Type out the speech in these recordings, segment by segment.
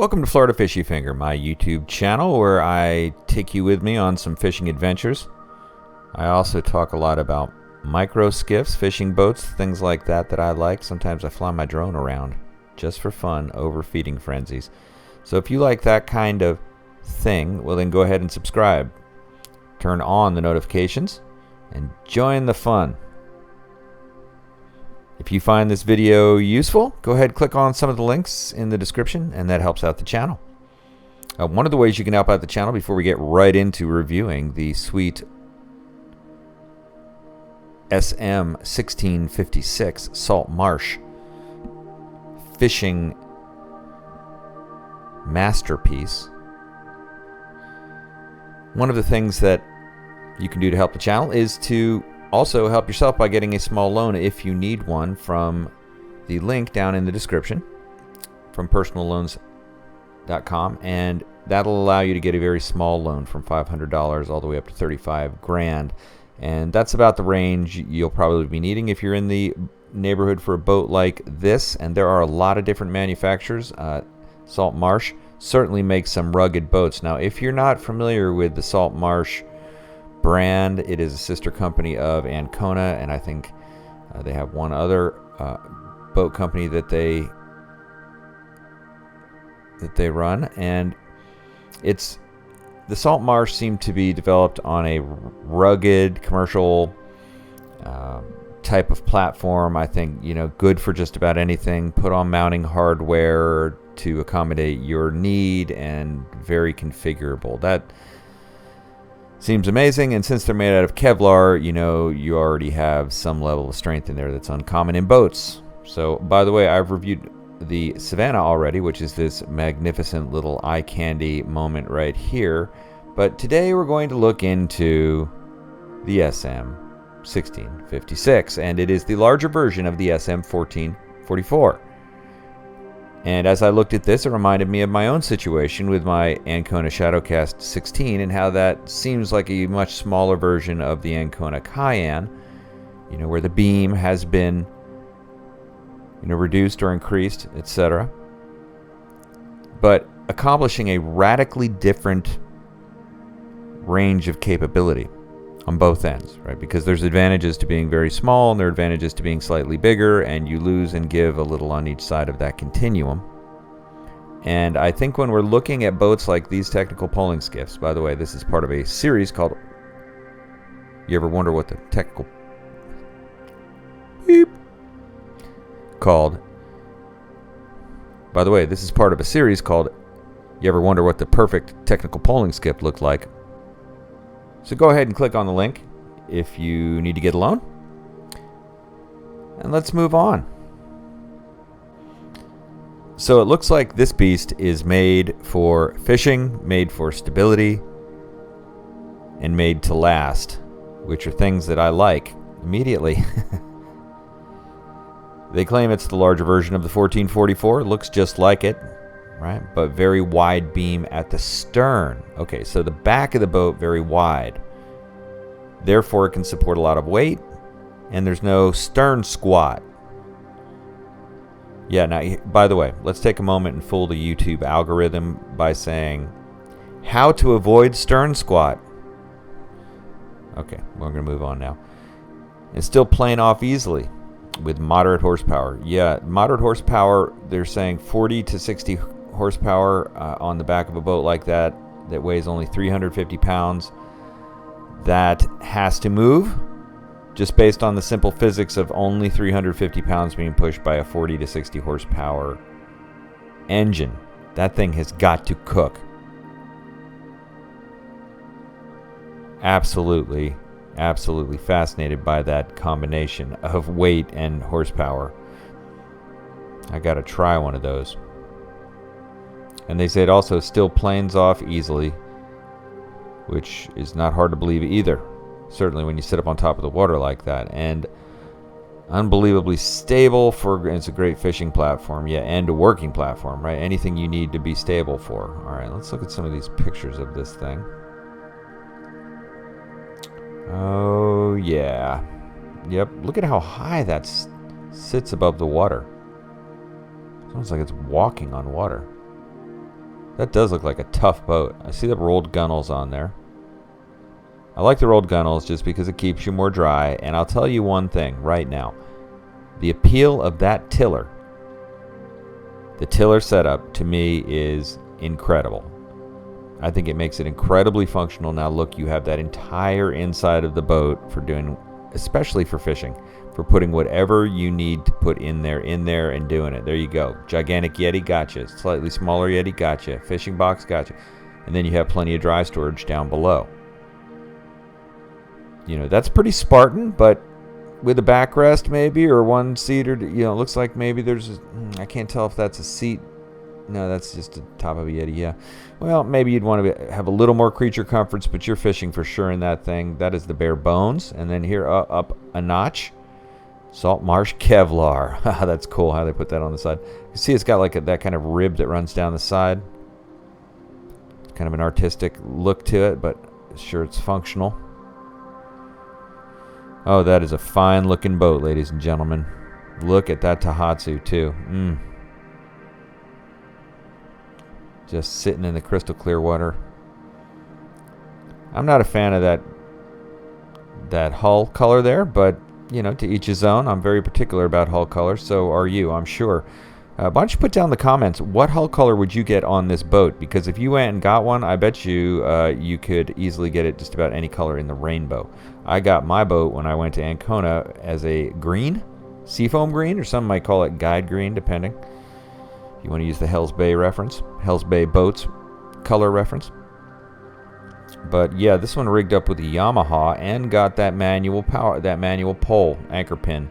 Welcome to FloridaFishyFinger, my YouTube channel where I take you with me on some fishing adventures. I also talk a lot about micro skiffs, fishing boats, things like that I like. Sometimes I fly my drone around just for fun, overfeeding frenzies. So if you like that kind of thing, well then go ahead and subscribe. Turn on the notifications and join the fun. If you find this video useful, go ahead and click on some of the links in the description, and that helps out the channel. One of the ways you can help out the channel before we get right into reviewing the sweet SM1656 Salt Marsh fishing masterpiece. One of the things that you can do to help the channel is to also help yourself by getting a small loan if you need one from the link down in the description from personalloans.com, and that'll allow you to get a very small loan from $500 all the way up to 35 grand, and that's about the range you'll probably be needing if you're in the neighborhood for a boat like this. And there are a lot of different manufacturers. Salt Marsh certainly makes some rugged boats. Now if you're not familiar with the Salt Marsh brand, it is a sister company of Ancona, and I think they have one other boat company that they run, and it's the Salt Marsh seemed to be developed on a rugged commercial type of platform. I think, you know, good for just about anything, put on mounting hardware to accommodate your need, and very configurable. That seems amazing, and since they're made out of Kevlar, you know, you already have some level of strength in there that's uncommon in boats. So, by the way, I've reviewed the Savannah already, which is this magnificent little eye candy moment right here. But today we're going to look into the SM1656, and it is the larger version of the SM1444. And as I looked at this, it reminded me of my own situation with my Ancona Shadowcast 16 and how that seems like a much smaller version of the Ancona Cayenne, you know, where the beam has been, you know, reduced or increased, etc. But accomplishing a radically different range of capability on both ends, right? Because there's advantages to being very small and there are advantages to being slightly bigger, and you lose and give a little on each side of that continuum. And I think when we're looking at boats like these technical poling skiffs, by the way, this is part of a series called, you ever wonder what the technical called, by the way, this is part of a series called, you ever wonder what the perfect technical poling skiff looked like? So go ahead and click on the link if you need to get a loan. And let's move on. So it looks like this beast is made for fishing, made for stability, and made to last, which are things that I like immediately. They claim it's the larger version of the 1444. It looks just like it, right? But very wide beam at the stern. Okay, so the back of the boat very wide. Therefore, it can support a lot of weight, and there's no stern squat. Yeah, now, by the way, let's take a moment and fool the YouTube algorithm by saying how to avoid stern squat. Okay, we're going to move on now. It's still playing off easily with moderate horsepower. Yeah, moderate horsepower, they're saying 40 to 60 horsepower on the back of a boat like that weighs only 350 pounds. That has to move just based on the simple physics of only 350 pounds being pushed by a 40 to 60 horsepower engine. That thing has got to cook. Absolutely fascinated by that combination of weight and horsepower. I gotta try one of those. And they say it also still planes off easily, which is not hard to believe either. Certainly when you sit up on top of the water like that. And unbelievably stable it's a great fishing platform, yeah, and a working platform, right? Anything you need to be stable for. All right, let's look at some of these pictures of this thing. Oh yeah, yep. Look at how high that sits above the water. Sounds like it's walking on water. That does look like a tough boat. I see the rolled gunnels on there. I like the rolled gunnels just because it keeps you more dry. And I'll tell you one thing right now. The appeal of that tiller, the tiller setup, to me is incredible. I think it makes it incredibly functional. Now look, you have that entire inside of the boat for doing, especially for fishing, for putting whatever you need to put in there and doing it. There you go. Gigantic Yeti, gotcha. Slightly smaller Yeti, gotcha. Fishing box, gotcha. And then you have plenty of dry storage down below. You know, that's pretty Spartan, but with a backrest maybe, or one seater, you know, it looks like maybe there's, I can't tell if that's a seat. No, that's just the top of a Yeti, yeah. Well, maybe you'd want to have a little more creature comforts, but you're fishing for sure in that thing. That is the bare bones. And then here up a notch, Salt Marsh Kevlar. That's cool how they put that on the side. You see it's got like that kind of rib that runs down the side. Kind of an artistic look to it, but sure it's functional. Oh, that is a fine looking boat, ladies and gentlemen. Look at that Tahatsu too. Just sitting in the crystal clear water. I'm not a fan of that hull color there, but you know, to each his own. I'm very particular about hull color, so are you, I'm sure. Why don't you put down in the comments, what hull color would you get on this boat? Because if you went and got one, I bet you you could easily get it just about any color in the rainbow. I got my boat when I went to Ancona as a green, seafoam green, or some might call it guide green, depending. If you want to use the Hells Bay reference, Hells Bay boats color reference. But yeah, this one rigged up with a Yamaha and got that manual power, that manual pole anchor pin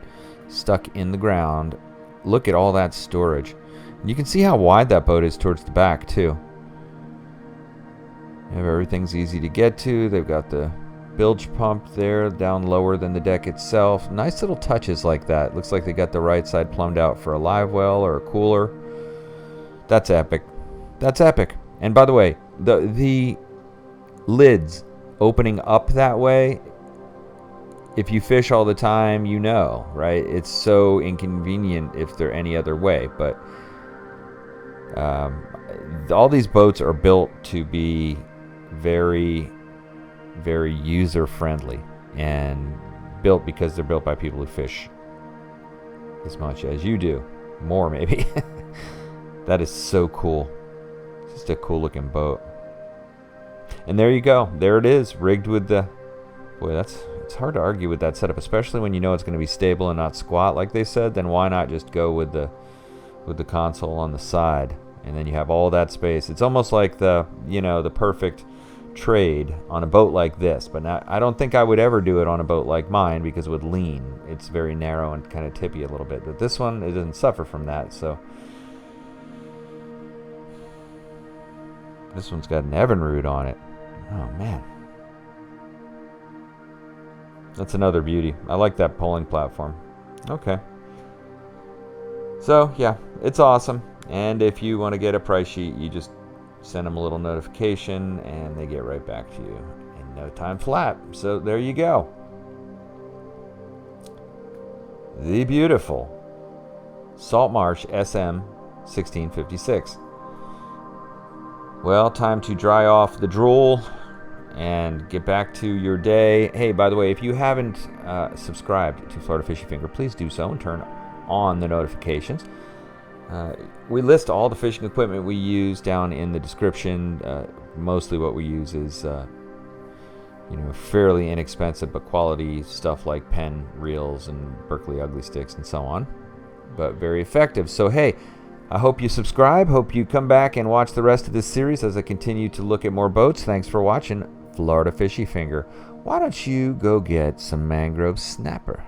stuck in the ground. Look at all that storage. And you can see how wide that boat is towards the back too. Everything's easy to get to. They've got the bilge pump there down lower than the deck itself. Nice little touches like that. Looks like they got the right side plumbed out for a live well or a cooler. That's epic. That's epic. And by the way, the lids opening up that way, if you fish all the time, you know, right? It's so inconvenient if they're any other way. But all these boats are built to be very, very user-friendly, and built because they're built by people who fish as much as you do. More, maybe. That is so cool. Just a cool looking boat. And there you go. There it is, rigged with the... Boy, it's hard to argue with that setup, especially when you know it's going to be stable and not squat like they said. Then why not just go with the console on the side, and then you have all that space. It's almost like the perfect trade on a boat like this. But I don't think I would ever do it on a boat like mine because it would lean. It's very narrow and kind of tippy a little bit. But this one, it doesn't suffer from that. So this one's got an Evinrude on it. Oh man, that's another beauty. I like that polling platform. Okay. So yeah, it's awesome. And if you want to get a price sheet, you just send them a little notification and they get right back to you in no time flat. So there you go. The beautiful Salt Marsh SM 1656. Well, time to dry off the drool and get back to your day. Hey, by the way, if you haven't subscribed to Florida Fishy Finger, please do so and turn on the notifications. We list all the fishing equipment we use down in the description. Mostly what we use is fairly inexpensive but quality stuff like Penn reels and Berkeley ugly sticks and so on, but very effective. So hey, I hope you subscribe. Hope you come back and watch the rest of this series as I continue to look at more boats. Thanks for watching Florida Fishy Finger. Why don't you go get some mangrove snapper?